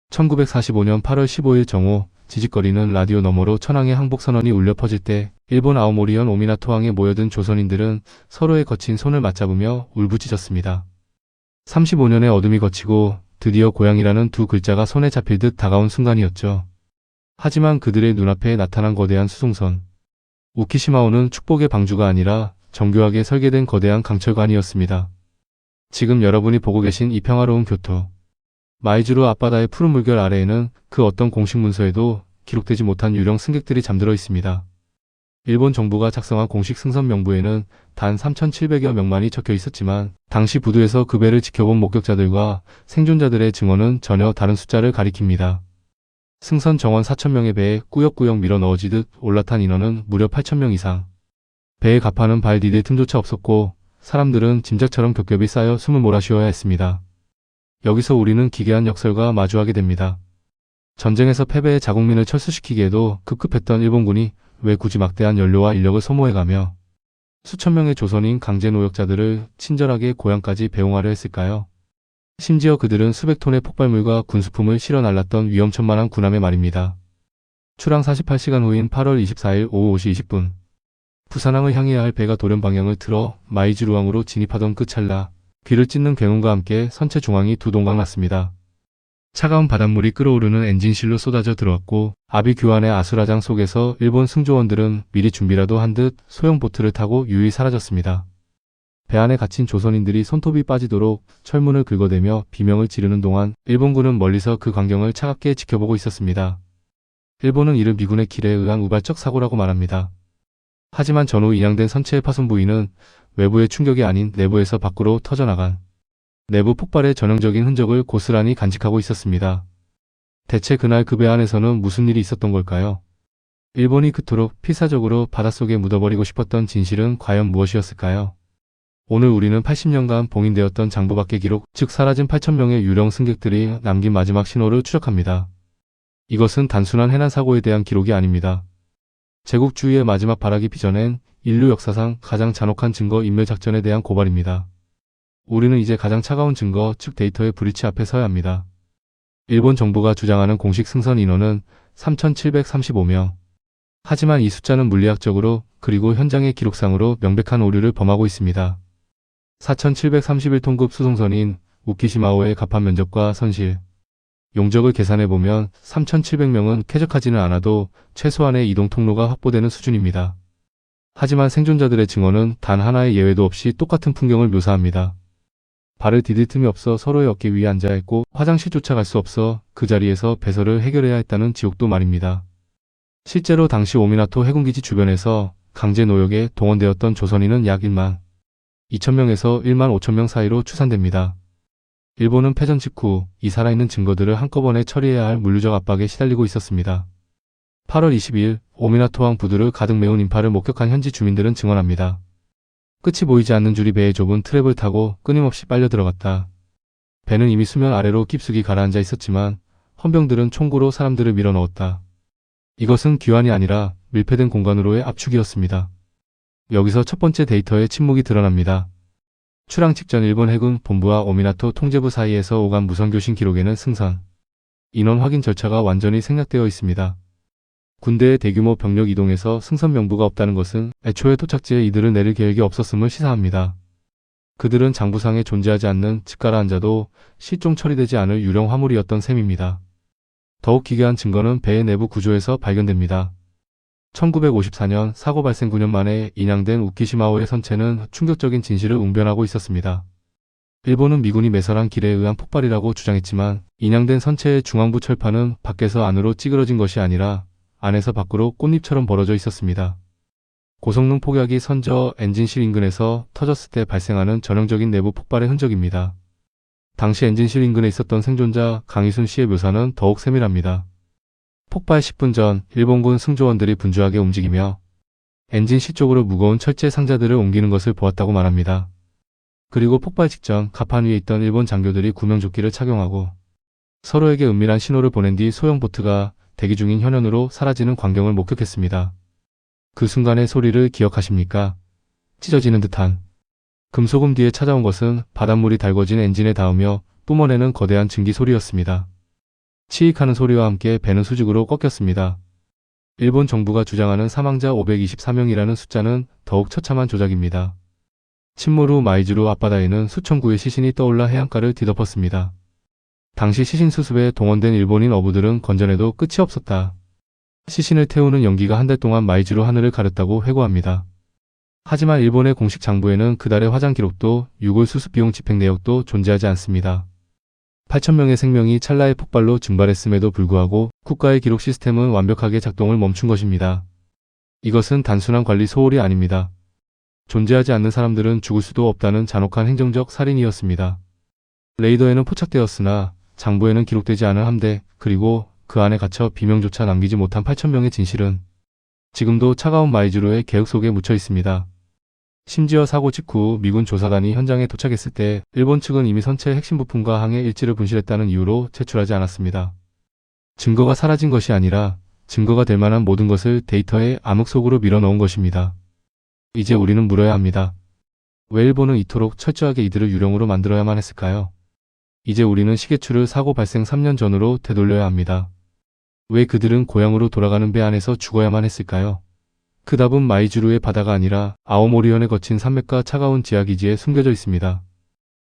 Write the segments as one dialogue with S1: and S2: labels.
S1: 1945년 8월 15일 정오 지직거리는 라디오 너머로 천황의 항복선언이 울려 퍼질 때 일본 아오모리현 오미나토항에 모여든 조선인들은 서로의 거친 손을 맞잡으며 울부짖었습니다. 35년의 어둠이 걷히고 드디어 고향이라는 두 글자가 손에 잡힐 듯 다가온 순간이었죠. 하지만 그들의 눈앞에 나타난 거대한 수송선. 우키시마호는 축복의 방주가 아니라 정교하게 설계된 거대한 강철관이었습니다. 지금 여러분이 보고 계신 이 평화로운 교토. 마이즈루 앞바다의 푸른 물결 아래에는 그 어떤 공식 문서에도 기록되지 못한 유령 승객들이 잠들어 있습니다. 일본 정부가 작성한 공식 승선 명부에는 단 3,700여 명만이 적혀 있었지만 당시 부두에서 그 배를 지켜본 목격자들과 생존자들의 증언은 전혀 다른 숫자를 가리킵니다. 승선 정원 4,000명의 배에 꾸역꾸역 밀어 넣어지듯 올라탄 인원은 무려 8,000명 이상. 배의 가판은 발 디딜 틈조차 없었고 사람들은 짐작처럼 겹겹이 쌓여 숨을 몰아쉬어야 했습니다. 여기서 우리는 기괴한 역설과 마주하게 됩니다. 전쟁에서 패배해 자국민을 철수시키기에도 급급했던 일본군이 왜 굳이 막대한 연료와 인력을 소모해가며 수천 명의 조선인 강제 노역자들을 친절하게 고향까지 배웅하려 했을까요? 심지어 그들은 수백 톤의 폭발물과 군수품을 실어 날랐던 위험천만한 군함의 말입니다. 출항 48시간 후인 8월 24일 오후 5시 20분 부산항을 향해야 할 배가 돌연 방향을 틀어 마이즈루항으로 진입하던 그 찰나 귀를 찢는 굉음과 함께 선체 중앙이 두 동강 났습니다. 차가운 바닷물이 끓어오르는 엔진실로 쏟아져 들어왔고 아비 규환의 아수라장 속에서 일본 승조원들은 미리 준비라도 한 듯 소형 보트를 타고 유유히 사라졌습니다. 배 안에 갇힌 조선인들이 손톱이 빠지도록 철문을 긁어대며 비명을 지르는 동안 일본군은 멀리서 그 광경을 차갑게 지켜보고 있었습니다. 일본은 이를 미군의 길에 의한 우발적 사고라고 말합니다. 하지만 전후 인양된 선체의 파손 부위는 외부의 충격이 아닌 내부에서 밖으로 터져나간 내부 폭발의 전형적인 흔적을 고스란히 간직하고 있었습니다. 대체 그날 그 배 안에서는 무슨 일이 있었던 걸까요? 일본이 그토록 필사적으로 바닷속에 묻어버리고 싶었던 진실은 과연 무엇이었을까요? 오늘 우리는 80년간 봉인되었던 장부밖의 기록, 즉 사라진 8,000명의 유령 승객들이 남긴 마지막 신호를 추적합니다. 이것은 단순한 해난 사고에 대한 기록이 아닙니다. 제국주의의 마지막 발악이 빚어낸 인류 역사상 가장 잔혹한 증거 인멸작전에 대한 고발입니다. 우리는 이제 가장 차가운 증거, 즉 데이터의 브리치 앞에 서야 합니다. 일본 정부가 주장하는 공식 승선 인원은 3,735명. 하지만 이 숫자는 물리학적으로 그리고 현장의 기록상으로 명백한 오류를 범하고 있습니다. 4,731톤급 수송선인 우키시마호의 가판 면적과 선실, 용적을 계산해보면 3,700명은 쾌적하지는 않아도 최소한의 이동 통로가 확보되는 수준입니다. 하지만 생존자들의 증언은 단 하나의 예외도 없이 똑같은 풍경을 묘사합니다. 발을 디딜 틈이 없어 서로의 어깨 위에 앉아야 했고 화장실조차 갈 수 없어 그 자리에서 배설을 해결해야 했다는 지옥도 말입니다. 실제로 당시 오미나토 해군기지 주변에서 강제 노역에 동원되었던 조선인은 약 1만 2천명에서 1만 5천명 사이로 추산됩니다. 일본은 패전 직후 이 살아있는 증거들을 한꺼번에 처리해야 할 물리적 압박에 시달리고 있었습니다. 8월 22일 오미나토항 부두를 가득 메운 인파를 목격한 현지 주민들은 증언합니다. 끝이 보이지 않는 줄이 배의 좁은 트랩을 타고 끊임없이 빨려 들어갔다. 배는 이미 수면 아래로 깊숙이 가라앉아 있었지만 헌병들은 총구로 사람들을 밀어 넣었다. 이것은 귀환이 아니라 밀폐된 공간으로의 압축이었습니다. 여기서 첫 번째 데이터의 침묵이 드러납니다. 출항 직전 일본 해군 본부와 오미나토 통제부 사이에서 오간 무선교신 기록에는 승선, 인원 확인 절차가 완전히 생략되어 있습니다. 군대의 대규모 병력 이동에서 승선 명부가 없다는 것은 애초에 도착지에 이들을 내릴 계획이 없었음을 시사합니다. 그들은 장부상에 존재하지 않는 즉 가라앉아도 실종 처리되지 않을 유령 화물이었던 셈입니다. 더욱 기괴한 증거는 배의 내부 구조에서 발견됩니다. 1954년 사고 발생 9년 만에 인양된 우키시마호의 선체는 충격적인 진실을 웅변하고 있었습니다. 일본은 미군이 매설한 길에 의한 폭발이라고 주장했지만 인양된 선체의 중앙부 철판은 밖에서 안으로 찌그러진 것이 아니라 안에서 밖으로 꽃잎처럼 벌어져 있었습니다. 고성능 폭약이 선저 엔진실 인근에서 터졌을 때 발생하는 전형적인 내부 폭발의 흔적입니다. 당시 엔진실 인근에 있었던 생존자 강희순 씨의 묘사는 더욱 세밀합니다. 폭발 10분 전 일본군 승조원들이 분주하게 움직이며 엔진실 쪽으로 무거운 철제 상자들을 옮기는 것을 보았다고 말합니다. 그리고 폭발 직전 가판 위에 있던 일본 장교들이 구명조끼를 착용하고 서로에게 은밀한 신호를 보낸 뒤 소형 보트가 대기 중인 현현으로 사라지는 광경을 목격했습니다. 그 순간의 소리를 기억하십니까? 찢어지는 듯한 금소금 뒤에 찾아온 것은 바닷물이 달궈진 엔진에 닿으며 뿜어내는 거대한 증기 소리였습니다. 치익하는 소리와 함께 배는 수직으로 꺾였습니다. 일본 정부가 주장하는 사망자 524명이라는 숫자는 더욱 처참한 조작입니다. 침몰 후 마이즈루 앞바다에는 수천 구의 시신이 떠올라 해안가를 뒤덮었습니다. 당시 시신 수습에 동원된 일본인 어부들은 건전해도 끝이 없었다. 시신을 태우는 연기가 한 달 동안 마이즈루 하늘을 가렸다고 회고합니다. 하지만 일본의 공식 장부에는 그달의 화장 기록도 유골 수습 비용 집행 내역도 존재하지 않습니다. 8,000명의 생명이 찰나의 폭발로 증발했음에도 불구하고 국가의 기록 시스템은 완벽하게 작동을 멈춘 것입니다. 이것은 단순한 관리 소홀이 아닙니다. 존재하지 않는 사람들은 죽을 수도 없다는 잔혹한 행정적 살인이었습니다. 레이더에는 포착되었으나 장부에는 기록되지 않은 함대 그리고 그 안에 갇혀 비명조차 남기지 못한 8,000명의 진실은 지금도 차가운 마이즈루의 개흙 속에 묻혀 있습니다. 심지어 사고 직후 미군 조사단이 현장에 도착했을 때 일본 측은 이미 선체의 핵심 부품과 항해 일지를 분실했다는 이유로 제출하지 않았습니다. 증거가 사라진 것이 아니라 증거가 될 만한 모든 것을 데이터의 암흑 속으로 밀어넣은 것입니다. 이제 우리는 물어야 합니다. 왜 일본은 이토록 철저하게 이들을 유령으로 만들어야만 했을까요? 이제 우리는 시계추를 사고 발생 3년 전으로 되돌려야 합니다. 왜 그들은 고향으로 돌아가는 배 안에서 죽어야만 했을까요? 그 답은 마이즈루의 바다가 아니라 아오모리현에 거친 산맥과 차가운 지하기지에 숨겨져 있습니다.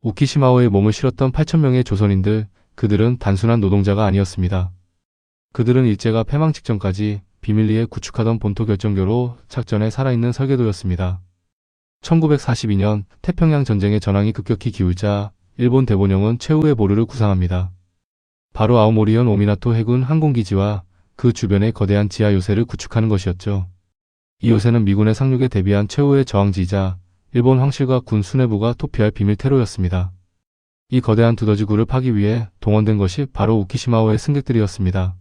S1: 우키시마오에 몸을 실었던 8,000명의 조선인들, 그들은 단순한 노동자가 아니었습니다. 그들은 일제가 패망 직전까지 비밀리에 구축하던 본토 결정교로 작전에 살아있는 설계도였습니다. 1942년 태평양 전쟁의 전황이 급격히 기울자 일본 대본영은 최후의 보루를 구상합니다. 바로 아오모리현 오미나토 해군 항공기지와 그 주변의 거대한 지하 요새를 구축하는 것이었죠. 이 요새는 미군의 상륙에 대비한 최후의 저항지이자 일본 황실과 군 수뇌부가 토피할 비밀 테러였습니다. 이 거대한 두더지구를 파기 위해 동원된 것이 바로 우키시마오의 승객들이었습니다.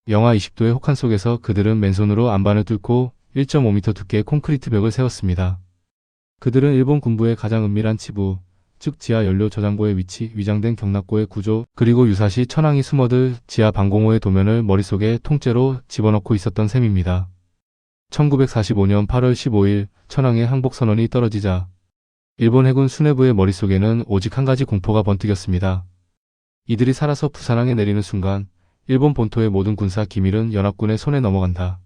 S1: 영하 20도의 혹한 속에서 그들은 맨손으로 안반을 뚫고 1.5m 두께의 콘크리트 벽을 세웠습니다. 그들은 일본 군부의 가장 은밀한 치부, 즉 지하 연료 저장고의 위치, 위장된 경납고의 구조, 그리고 유사시 천황이 숨어들 지하 방공호의 도면을 머릿속에 통째로 집어넣고 있었던 셈입니다. 1945년 8월 15일 천황의 항복선언이 떨어지자 일본 해군 수뇌부의 머릿속에는 오직 한 가지 공포가 번뜩였습니다. 이들이 살아서 부산항에 내리는 순간 일본 본토의 모든 군사 기밀은 연합군의 손에 넘어간다.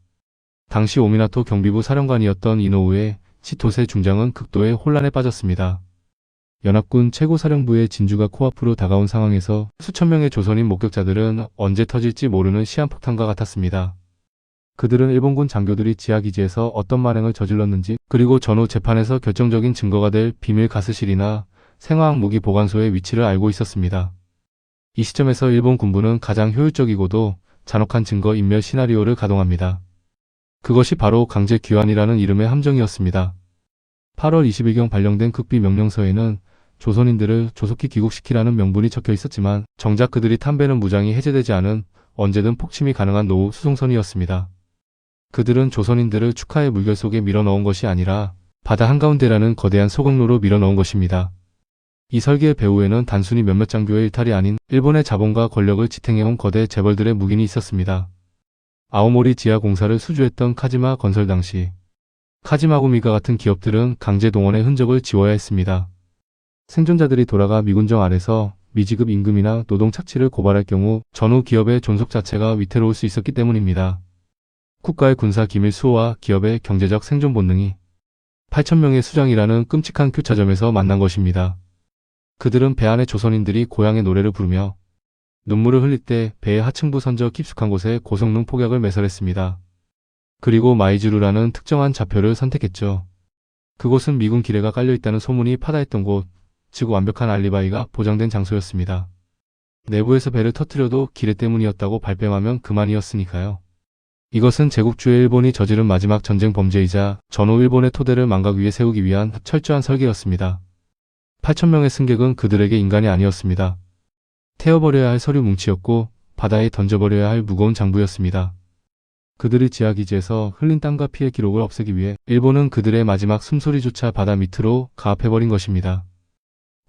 S1: 당시 오미나토 경비부 사령관이었던 이노우에 치토세 중장은 극도의 혼란에 빠졌습니다. 연합군 최고사령부의 진주가 코앞으로 다가온 상황에서 수천 명의 조선인 목격자들은 언제 터질지 모르는 시한폭탄과 같았습니다. 그들은 일본군 장교들이 지하기지에서 어떤 만행을 저질렀는지 그리고 전후 재판에서 결정적인 증거가 될 비밀 가스실이나 생화학 무기 보관소의 위치를 알고 있었습니다. 이 시점에서 일본 군부는 가장 효율적이고도 잔혹한 증거 인멸 시나리오를 가동합니다. 그것이 바로 강제 귀환이라는 이름의 함정이었습니다. 8월 20일경 발령된 극비 명령서에는 조선인들을 조속히 귀국시키라는 명분이 적혀 있었지만 정작 그들이 탐배는 무장이 해제되지 않은 언제든 폭침이 가능한 노후 수송선이었습니다. 그들은 조선인들을 축하의 물결 속에 밀어넣은 것이 아니라 바다 한가운데라는 거대한 소각로로 밀어넣은 것입니다. 이 설계의 배후에는 단순히 몇몇 장교의 일탈이 아닌 일본의 자본과 권력을 지탱해온 거대 재벌들의 묵인이 있었습니다. 아오모리 지하 공사를 수주했던 카지마 건설 당시 카지마구미가 같은 기업들은 강제 동원의 흔적을 지워야 했습니다. 생존자들이 돌아가 미군정 아래서 미지급 임금이나 노동 착취를 고발할 경우 전후 기업의 존속 자체가 위태로울 수 있었기 때문입니다. 국가의 군사 기밀 수호와 기업의 경제적 생존 본능이 8,000명의 수장이라는 끔찍한 교차점에서 만난 것입니다. 그들은 배 안의 조선인들이 고향의 노래를 부르며 눈물을 흘릴 때 배의 하층부 선저 깊숙한 곳에 고성능 폭약을 매설했습니다. 그리고 마이즈루라는 특정한 좌표를 선택했죠. 그곳은 미군 기뢰가 깔려있다는 소문이 파다했던 곳, 즉 완벽한 알리바이가 보장된 장소였습니다. 내부에서 배를 터뜨려도 기뢰 때문이었다고 발뺌하면 그만이었으니까요. 이것은 제국주의 일본이 저지른 마지막 전쟁 범죄이자 전후 일본의 토대를 망각 위에 세우기 위한 철저한 설계였습니다. 8,000명의 승객은 그들에게 인간이 아니었습니다. 태워버려야 할 서류 뭉치였고 바다에 던져버려야 할 무거운 장부였습니다. 그들이 지하기지에서 흘린 땀과 피의 기록을 없애기 위해 일본은 그들의 마지막 숨소리조차 바다 밑으로 가압해버린 것입니다.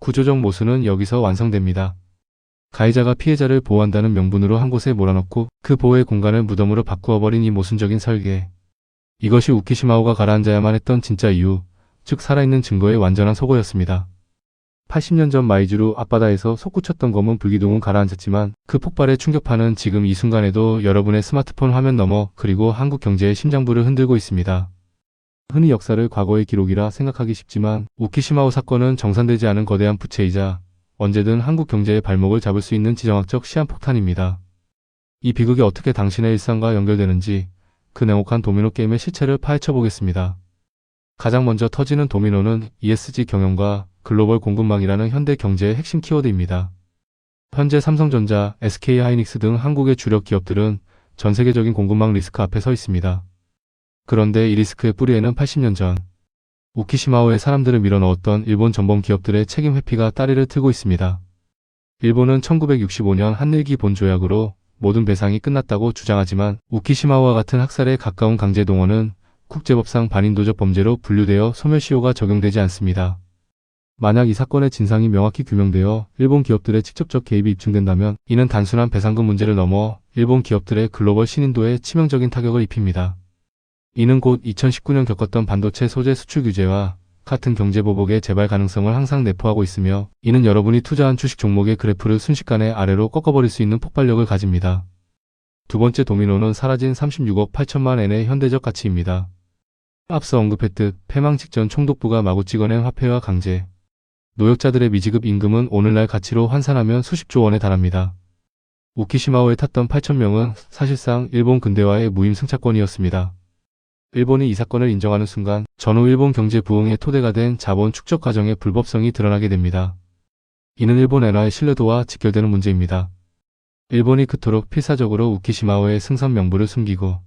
S1: 구조적 모순은 여기서 완성됩니다. 가해자가 피해자를 보호한다는 명분으로 한 곳에 몰아넣고 그 보호의 공간을 무덤으로 바꾸어버린 이 모순적인 설계. 이것이 우키시마오가 가라앉아야만 했던 진짜 이유, 즉 살아있는 증거의 완전한 소거였습니다. 80년 전 마이즈루 앞바다에서 솟구쳤던 검은 불기둥은 가라앉았지만 그 폭발의 충격파는 지금 이 순간에도 여러분의 스마트폰 화면 너머 그리고 한국 경제의 심장부를 흔들고 있습니다. 흔히 역사를 과거의 기록이라 생각하기 쉽지만 우키시마호 사건은 정산되지 않은 거대한 부채이자 언제든 한국 경제의 발목을 잡을 수 있는 지정학적 시한폭탄입니다. 이 비극이 어떻게 당신의 일상과 연결되는지 그 냉혹한 도미노 게임의 실체를 파헤쳐 보겠습니다. 가장 먼저 터지는 도미노는 ESG 경영과 글로벌 공급망이라는 현대 경제의 핵심 키워드입니다. 현재 삼성전자, SK하이닉스 등 한국의 주력 기업들은 전 세계적인 공급망 리스크 앞에 서 있습니다. 그런데 이 리스크의 뿌리에는 80년 전 우키시마호의 사람들을 밀어넣었던 일본 전범 기업들의 책임 회피가 따리를 틀고 있습니다. 일본은 1965년 한일기 본조약으로 모든 배상이 끝났다고 주장하지만 우키시마호와 같은 학살에 가까운 강제 동원은 국제법상 반인도적 범죄로 분류되어 소멸시효가 적용되지 않습니다. 만약 이 사건의 진상이 명확히 규명되어 일본 기업들의 직접적 개입이 입증된다면 이는 단순한 배상금 문제를 넘어 일본 기업들의 글로벌 신인도에 치명적인 타격을 입힙니다. 이는 곧 2019년 겪었던 반도체 소재 수출 규제와 같은 경제보복의 재발 가능성을 항상 내포하고 있으며 이는 여러분이 투자한 주식 종목의 그래프를 순식간에 아래로 꺾어버릴 수 있는 폭발력을 가집니다. 두 번째 도미노는 사라진 36억 8천만 엔의 현대적 가치입니다. 앞서 언급했듯 폐망 직전 총독부가 마구 찍어낸 화폐와 강제, 노역자들의 미지급 임금은 오늘날 가치로 환산하면 수십조 원에 달합니다. 우키시마호에 탔던 8천명은 사실상 일본 근대화의 무임승차권이었습니다. 일본이 이 사건을 인정하는 순간 전후 일본 경제 부흥의 토대가 된 자본 축적 과정의 불법성이 드러나게 됩니다. 이는 일본 엔화의 신뢰도와 직결되는 문제입니다. 일본이 그토록 필사적으로 우키시마호의 승선 명부를 숨기고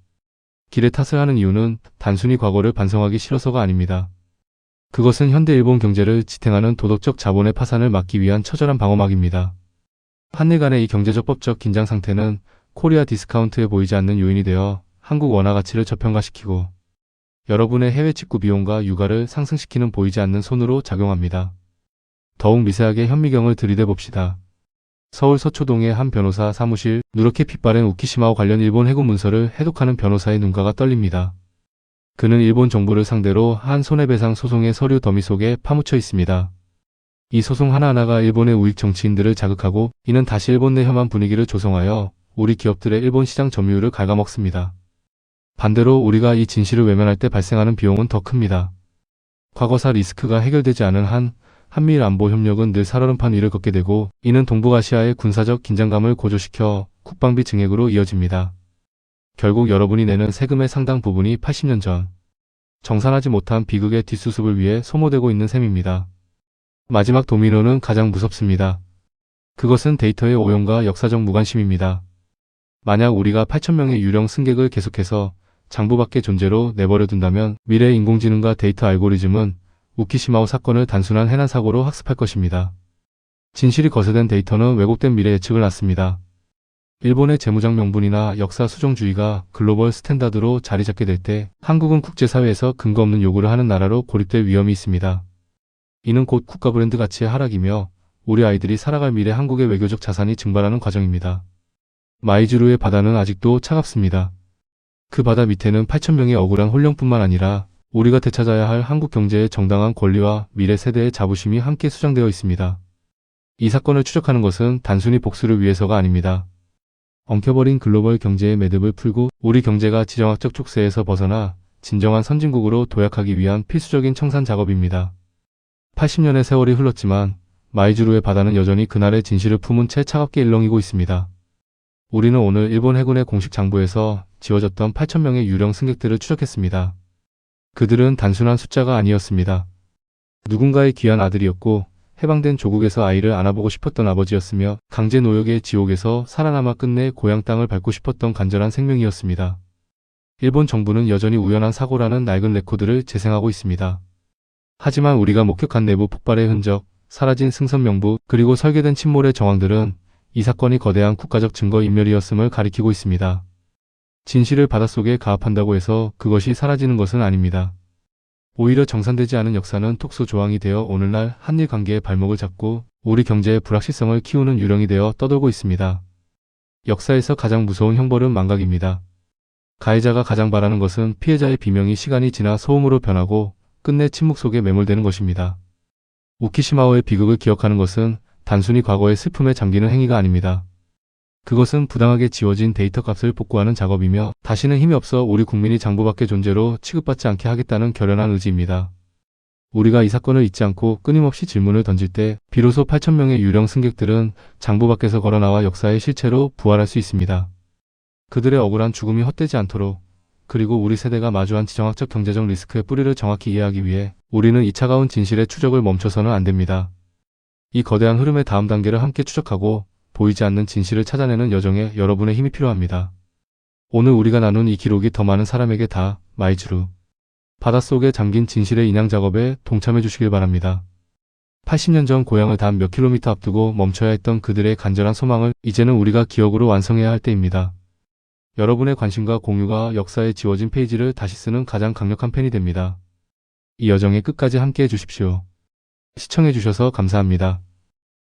S1: 길에 탓을 하는 이유는 단순히 과거를 반성하기 싫어서가 아닙니다. 그것은 현대 일본 경제를 지탱하는 도덕적 자본의 파산을 막기 위한 처절한 방어막입니다. 한일 간의 이 경제적 법적 긴장 상태는 코리아 디스카운트에 보이지 않는 요인이 되어 한국 원화 가치를 저평가시키고 여러분의 해외 직구 비용과 유가를 상승시키는 보이지 않는 손으로 작용합니다. 더욱 미세하게 현미경을 들이대봅시다. 서울 서초동의 한 변호사 사무실, 누렇게 핏바랜 우키시마호 관련 일본 해군 문서를 해독하는 변호사의 눈가가 떨립니다. 그는 일본 정부를 상대로 한 손해배상 소송의 서류 더미 속에 파묻혀 있습니다. 이 소송 하나하나가 일본의 우익 정치인들을 자극하고 이는 다시 일본 내 혐한 분위기를 조성하여 우리 기업들의 일본 시장 점유율을 갉아먹습니다. 반대로 우리가 이 진실을 외면할 때 발생하는 비용은 더 큽니다. 과거사 리스크가 해결되지 않은 한 한미일 안보 협력은 늘 살얼음판 위를 걷게 되고 이는 동북아시아의 군사적 긴장감을 고조시켜 국방비 증액으로 이어집니다. 결국 여러분이 내는 세금의 상당 부분이 80년 전 정산하지 못한 비극의 뒷수습을 위해 소모되고 있는 셈입니다. 마지막 도미노는 가장 무섭습니다. 그것은 데이터의 오염과 역사적 무관심입니다. 만약 우리가 8천명의 유령 승객을 계속해서 장부 밖의 존재로 내버려둔다면 미래의 인공지능과 데이터 알고리즘은 우키시마호 사건을 단순한 해난 사고로 학습할 것입니다. 진실이 거세된 데이터는 왜곡된 미래 예측을 낳습니다. 일본의 재무장 명분이나 역사 수정주의가 글로벌 스탠다드로 자리 잡게 될 때 한국은 국제사회에서 근거 없는 요구를 하는 나라로 고립될 위험이 있습니다. 이는 곧 국가 브랜드 가치의 하락이며 우리 아이들이 살아갈 미래 한국의 외교적 자산이 증발하는 과정입니다. 마이즈루의 바다는 아직도 차갑습니다. 그 바다 밑에는 8천명의 억울한 혼령뿐만 아니라 우리가 되찾아야 할 한국 경제의 정당한 권리와 미래 세대의 자부심이 함께 수장되어 있습니다. 이 사건을 추적하는 것은 단순히 복수를 위해서가 아닙니다. 엉켜버린 글로벌 경제의 매듭을 풀고 우리 경제가 지정학적 촉새에서 벗어나 진정한 선진국으로 도약하기 위한 필수적인 청산 작업입니다. 80년의 세월이 흘렀지만 마이즈루의 바다는 여전히 그날의 진실을 품은 채 차갑게 일렁이고 있습니다. 우리는 오늘 일본 해군의 공식 장부에서 지워졌던 8천명의 유령 승객들을 추적했습니다. 그들은 단순한 숫자가 아니었습니다. 누군가의 귀한 아들이었고 해방된 조국에서 아이를 안아보고 싶었던 아버지였으며 강제 노역의 지옥에서 살아남아 끝내 고향 땅을 밟고 싶었던 간절한 생명이었습니다. 일본 정부는 여전히 우연한 사고라는 낡은 레코드를 재생하고 있습니다. 하지만 우리가 목격한 내부 폭발의 흔적, 사라진 승선 명부, 그리고 설계된 침몰의 정황들은 이 사건이 거대한 국가적 증거인멸이었음을 가리키고 있습니다. 진실을 바닷속에 가압한다고 해서 그것이 사라지는 것은 아닙니다. 오히려 정산되지 않은 역사는 톡소 조항이 되어 오늘날 한일 관계의 발목을 잡고 우리 경제의 불확실성을 키우는 유령이 되어 떠돌고 있습니다. 역사에서 가장 무서운 형벌은 망각입니다. 가해자가 가장 바라는 것은 피해자의 비명이 시간이 지나 소음으로 변하고 끝내 침묵 속에 매몰되는 것입니다. 우키시마오의 비극을 기억하는 것은 단순히 과거의 슬픔에 잠기는 행위가 아닙니다. 그것은 부당하게 지워진 데이터 값을 복구하는 작업이며 다시는 힘이 없어 우리 국민이 장부밖의 존재로 취급받지 않게 하겠다는 결연한 의지입니다. 우리가 이 사건을 잊지 않고 끊임없이 질문을 던질 때 비로소 8,000명의 유령 승객들은 장부 밖에서 걸어나와 역사의 실체로 부활할 수 있습니다. 그들의 억울한 죽음이 헛되지 않도록, 그리고 우리 세대가 마주한 지정학적 경제적 리스크의 뿌리를 정확히 이해하기 위해 우리는 이 차가운 진실의 추적을 멈춰서는 안 됩니다. 이 거대한 흐름의 다음 단계를 함께 추적하고 보이지 않는 진실을 찾아내는 여정에 여러분의 힘이 필요합니다. 오늘 우리가 나눈 이 기록이 더 많은 사람에게 다 마이즈루 바닷속에 잠긴 진실의 인양 작업에 동참해 주시길 바랍니다. 80년 전 고향을 단 몇 킬로미터 앞두고 멈춰야 했던 그들의 간절한 소망을 이제는 우리가 기억으로 완성해야 할 때입니다. 여러분의 관심과 공유가 역사에 지워진 페이지를 다시 쓰는 가장 강력한 펜이 됩니다. 이 여정의 끝까지 함께해 주십시오. 시청해 주셔서 감사합니다.